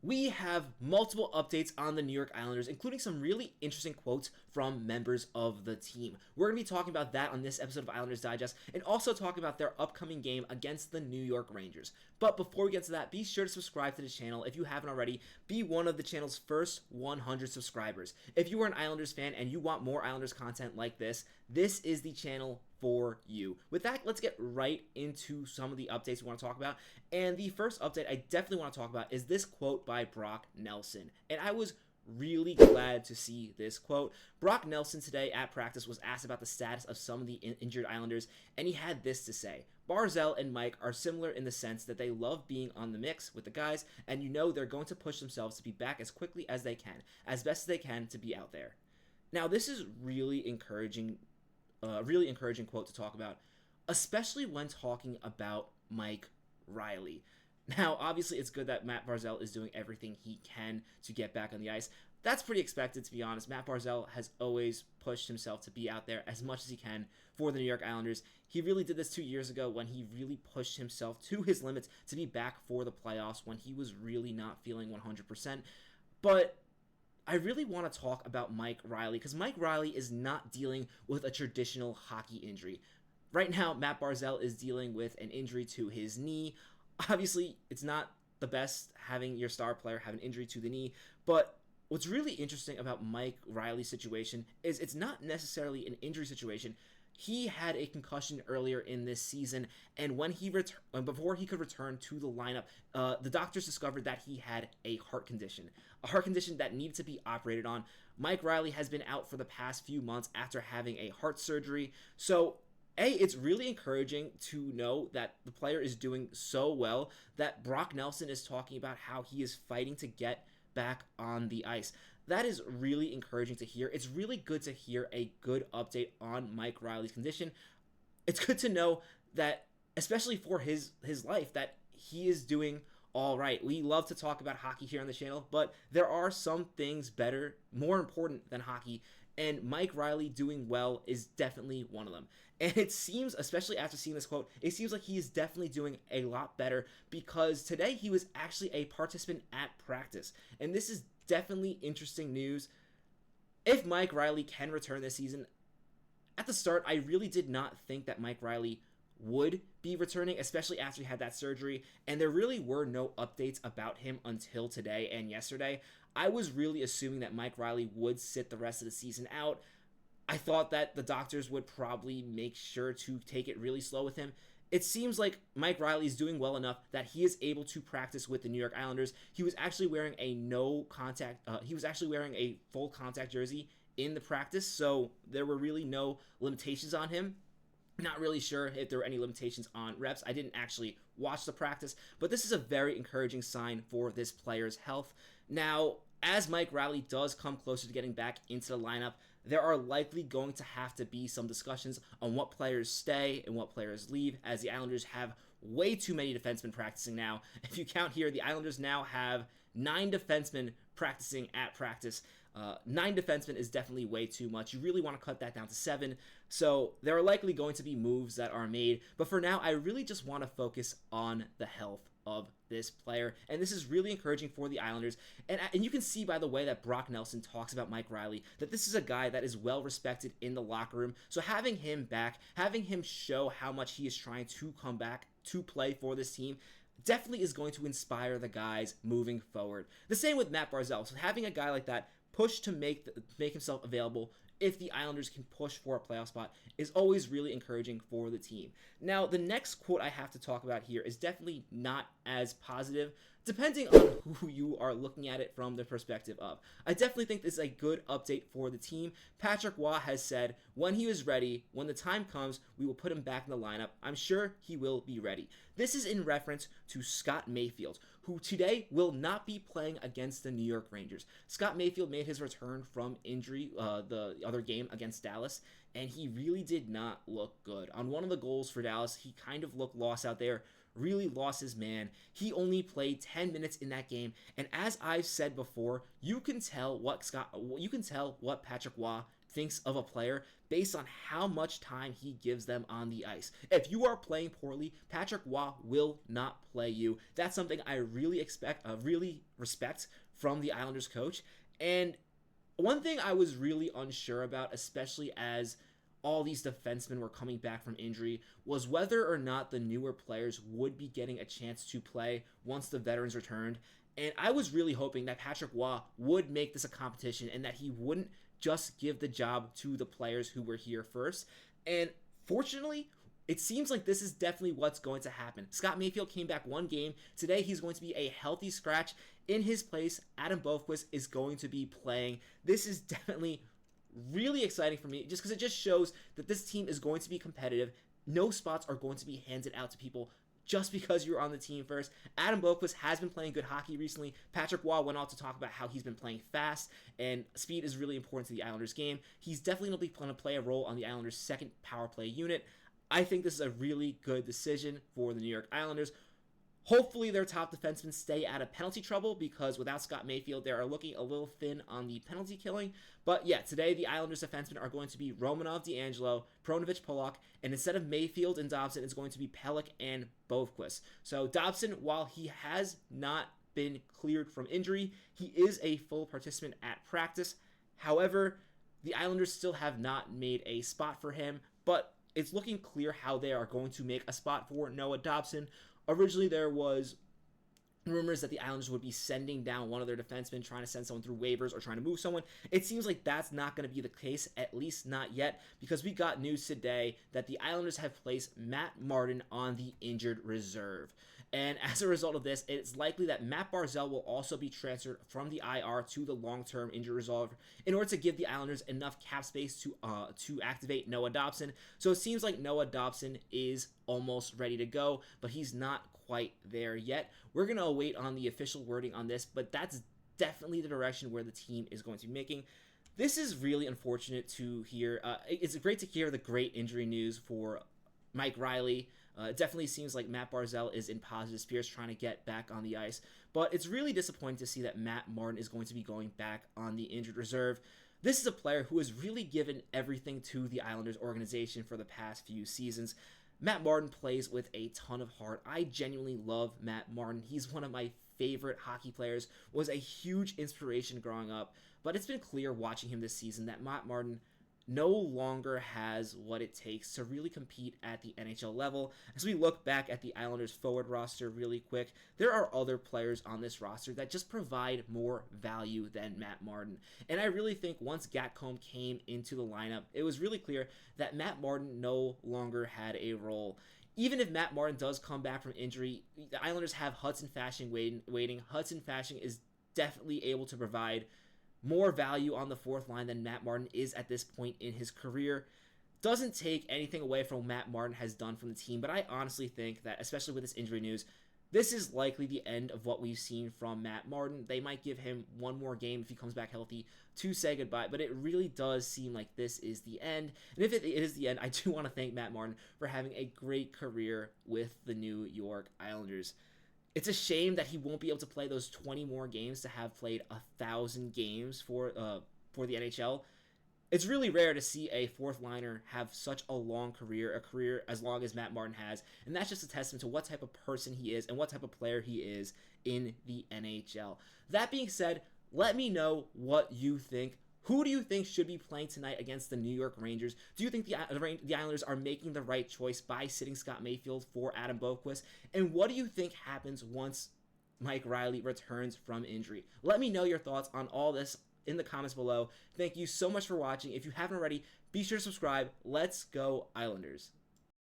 We have multiple updates on the New York Islanders, including some really interesting quotes from members of the team. We're going to be talking about that on this episode of Islanders Digest, and also talking about their upcoming game against the New York Rangers. But before we get to that, be sure to subscribe to the channel if you haven't already. Be one of the channel's first 100 subscribers. If you are an Islanders fan and you want more Islanders content like this is the channel for you. With that, let's get right into some of the updates we want to talk about. And the first update I definitely want to talk about is this quote by Brock Nelson. And I was really glad to see this quote. Brock Nelson today at practice was asked about the status of some of the injured Islanders, and he had this to say. Barzal and Mike are similar in the sense that they love being on the mix with the guys, and you know they're going to push themselves to be back as quickly as they can, as best as they can to be out there. Now, this is really encouraging quote to talk about, especially when talking about Mike Riley. Now, obviously, it's good that Matt Barzal is doing everything he can to get back on the ice. That's pretty expected, to be honest. Matt Barzal has always pushed himself to be out there as much as he can for the New York Islanders. He really did this 2 years ago when he really pushed himself to his limits to be back for the playoffs when he was really not feeling 100%. But I really want to talk about Mike Riley because Mike Riley is not dealing with a traditional hockey injury. Right now, Matt Barzal is dealing with an injury to his knee. Obviously, it's not the best having your star player have an injury to the knee, but what's really interesting about Mike Riley's situation is it's not necessarily an injury situation. He had a concussion earlier in this season, and when before he could return to the lineup, the doctors discovered that he had a heart condition that needed to be operated on. Mike Riley has been out for the past few months after having a heart surgery, so it's really encouraging to know that the player is doing so well that Brock Nelson is talking about how he is fighting to get back on the ice. That is really encouraging to hear. It's really good to hear a good update on Mike Riley's condition. It's good to know that, especially for his life, that he is doing all right. We love to talk about hockey here on the channel, but there are some things better, more important than hockey, and Mike Riley doing well is definitely one of them. And it seems, especially after seeing this quote, it seems like he is definitely doing a lot better because today he was actually a participant at practice. And this is definitely interesting news. If Mike Riley can return this season, at the start, I really did not think that Mike Riley would be returning, especially after he had that surgery, and there really were no updates about him until today and yesterday. I was really assuming that Mike Riley would sit the rest of the season out. I thought that the doctors would probably make sure to take it really slow with him. It seems like Mike Riley is doing well enough that he is able to practice with the New York Islanders. He was actually wearing a full contact jersey in the practice, so there were really no limitations on him. Not really sure if there were any limitations on reps. I didn't actually watch the practice, but this is a very encouraging sign for this player's health. Now, as Mike Riley does come closer to getting back into the lineup, there are likely going to have to be some discussions on what players stay and what players leave, as the Islanders have way too many defensemen practicing now. If you count here, the Islanders now have 9 defensemen practicing at practice. 9 defensemen is definitely way too much. You really want to cut that down to 7. So there are likely going to be moves that are made. But for now, I really just want to focus on the health of this player. And this is really encouraging for the Islanders. And you can see by the way that Brock Nelson talks about Mike Riley that this is a guy that is well respected in the locker room. So having him back, having him show how much he is trying to come back to play for this team, definitely is going to inspire the guys moving forward. The same with Matt Barzal. So having a guy like that push to make himself available if the Islanders can push for a playoff spot is always really encouraging for the team. Now, the next quote I have to talk about here is definitely not as positive, depending on who you are looking at it from the perspective of. I definitely think this is a good update for the team. Patrick Waugh has said, when he is ready, when the time comes, we will put him back in the lineup. I'm sure he will be ready. This is in reference to Scott Mayfield, who today will not be playing against the New York Rangers. Scott Mayfield made his return from injury the other game against Dallas, and he really did not look good. On one of the goals for Dallas, he kind of looked lost out there, really lost his man. He only played 10 minutes in that game, and as I've said before, you can tell what Patrick Waugh thinks of a player based on how much time he gives them on the ice. If you are playing poorly, Patrick Roy will not play you. That's something I really respect from the Islanders coach. And one thing I was really unsure about, especially as all these defensemen were coming back from injury, was whether or not the newer players would be getting a chance to play once the veterans returned. And I was really hoping that Patrick Roy would make this a competition and that he wouldn't just give the job to the players who were here first. And fortunately, it seems like this is definitely what's going to happen. Scott Mayfield came back one game. Today, he's going to be a healthy scratch. In his place, Adam Boqvist is going to be playing. This is definitely really exciting for me just because it just shows that this team is going to be competitive. No spots are going to be handed out to people just because you're on the team first. Adam Boqvist has been playing good hockey recently. Patrick Roy went on to talk about how he's been playing fast, and speed is really important to the Islanders game. He's definitely going to play a role on the Islanders' second power play unit. I think this is a really good decision for the New York Islanders. Hopefully their top defensemen stay out of penalty trouble, because without Scott Mayfield, they are looking a little thin on the penalty killing. But yeah, today the Islanders defensemen are going to be Romanov, DeAngelo, Pronovich, Polak, and instead of Mayfield and Dobson, it's going to be Pelech and Boqvist. So Dobson, while he has not been cleared from injury, he is a full participant at practice. However, the Islanders still have not made a spot for him, but it's looking clear how they are going to make a spot for Noah Dobson. Originally, there was rumors that the Islanders would be sending down one of their defensemen, trying to send someone through waivers or trying to move someone. It seems like that's not going to be the case, at least not yet, because we got news today that the Islanders have placed Matt Martin on the injured reserve. And as a result of this, it's likely that Matt Barzal will also be transferred from the IR to the long-term injury reserve in order to give the Islanders enough cap space to activate Noah Dobson. So it seems like Noah Dobson is almost ready to go, but he's not quite there yet. We're going to await on the official wording on this, but that's definitely the direction where the team is going to be making. This is really unfortunate to hear. It's great to hear the great injury news for Mike Riley. It definitely seems like Matt Barzal is in positive spirits trying to get back on the ice, but it's really disappointing to see that Matt Martin is going to be going back on the injured reserve. This is a player who has really given everything to the Islanders organization for the past few seasons. Matt Martin plays with a ton of heart. I genuinely love Matt Martin. He's one of my favorite hockey players, was a huge inspiration growing up, but it's been clear watching him this season that Matt Martin no longer has what it takes to really compete at the NHL level. As we look back at the Islanders forward roster really quick, there are other players on this roster that just provide more value than Matt Martin. And I really think once Gatcomb came into the lineup, it was really clear that Matt Martin no longer had a role. Even if Matt Martin does come back from injury, the Islanders have Hudson Fasching waiting. Hudson Fasching is definitely able to provide more value on the fourth line than Matt Martin is at this point in his career. Doesn't take anything away from what Matt Martin has done from the team, but I honestly think that, especially with this injury news, this is likely the end of what we've seen from Matt Martin. They might give him one more game if he comes back healthy to say goodbye, but it really does seem like this is the end. And if it is the end, I do want to thank Matt Martin for having a great career with the New York Islanders. It's a shame that he won't be able to play those 20 more games to have played 1,000 games for the NHL. It's really rare to see a fourth liner have such a long career, a career as long as Matt Martin has, and that's just a testament to what type of person he is and what type of player he is in the NHL. That being said, let me know what you think. Who do you think should be playing tonight against the New York Rangers? Do you think the Islanders are making the right choice by sitting Scott Mayfield for Adam Boqvist? And what do you think happens once Mike Riley returns from injury? Let me know your thoughts on all this in the comments below. Thank you so much for watching. If you haven't already, be sure to subscribe. Let's go Islanders.